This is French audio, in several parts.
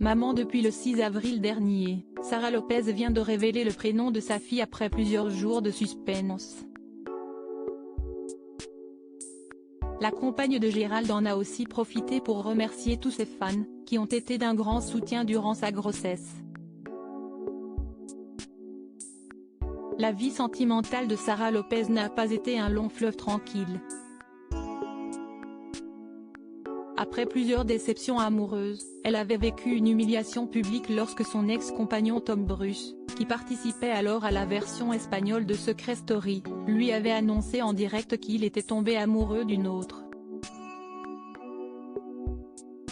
Maman depuis le 6 avril dernier, Sara Lopez vient de révéler le prénom de sa fille après plusieurs jours de suspense. La compagne de Gérald en a aussi profité pour remercier tous ses fans, qui ont été d'un grand soutien durant sa grossesse. La vie sentimentale de Sara Lopez n'a pas été un long fleuve tranquille. Après plusieurs déceptions amoureuses, elle avait vécu une humiliation publique lorsque son ex-compagnon Tom Bruce, qui participait alors à la version espagnole de Secret Story, lui avait annoncé en direct qu'il était tombé amoureux d'une autre.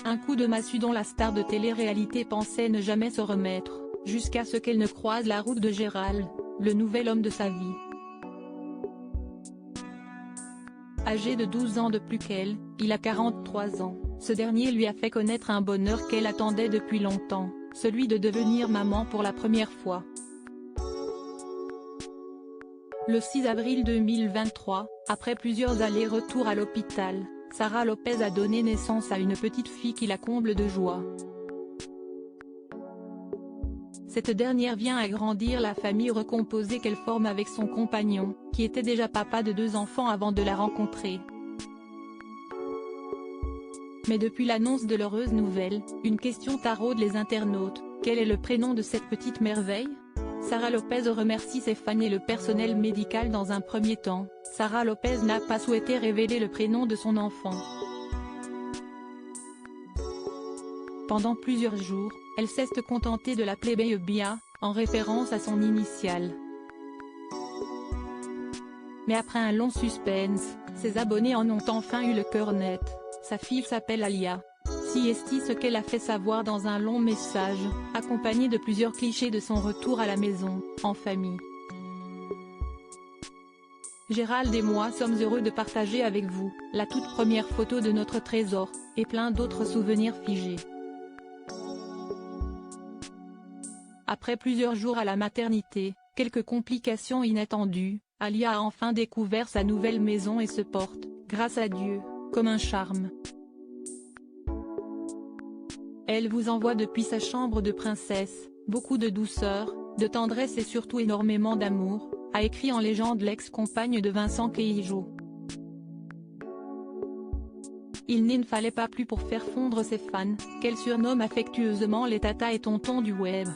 Un coup de massue dont la star de télé-réalité pensait ne jamais se remettre, jusqu'à ce qu'elle ne croise la route de Gérald, le nouvel homme de sa vie. Âgé de 12 ans de plus qu'elle, il a 43 ans, ce dernier lui a fait connaître un bonheur qu'elle attendait depuis longtemps, celui de devenir maman pour la première fois. Le 6 avril 2023, après plusieurs allers-retours à l'hôpital, Sara Lopez a donné naissance à une petite fille qui la comble de joie. Cette dernière vient agrandir la famille recomposée qu'elle forme avec son compagnon, qui était déjà papa de 2 enfants avant de la rencontrer. Mais depuis l'annonce de l'heureuse nouvelle, une question taraude les internautes: quel est le prénom de cette petite merveille? Sara Lopez remercie ses fans et le personnel médical dans un premier temps. Sara Lopez n'a pas souhaité révéler le prénom de son enfant. Pendant plusieurs jours, elle s'est contentée de l'appeler Bia, en référence à son initiale. Mais après un long suspense, ses abonnés en ont enfin eu le cœur net. Sa fille s'appelle Alia. Si est ce qu'elle a fait savoir dans un long message, accompagné de plusieurs clichés de son retour à la maison, en famille. Gérald et moi sommes heureux de partager avec vous, la toute première photo de notre trésor, et plein d'autres souvenirs figés. Après plusieurs jours à la maternité, quelques complications inattendues, Alia a enfin découvert sa nouvelle maison et se porte, grâce à Dieu, comme un charme. Elle vous envoie depuis sa chambre de princesse, beaucoup de douceur, de tendresse et surtout énormément d'amour, a écrit en légende l'ex-compagne de Vincent Queijo. Il ne fallait pas plus pour faire fondre ses fans, qu'elle surnomme affectueusement les tatas et tontons du web.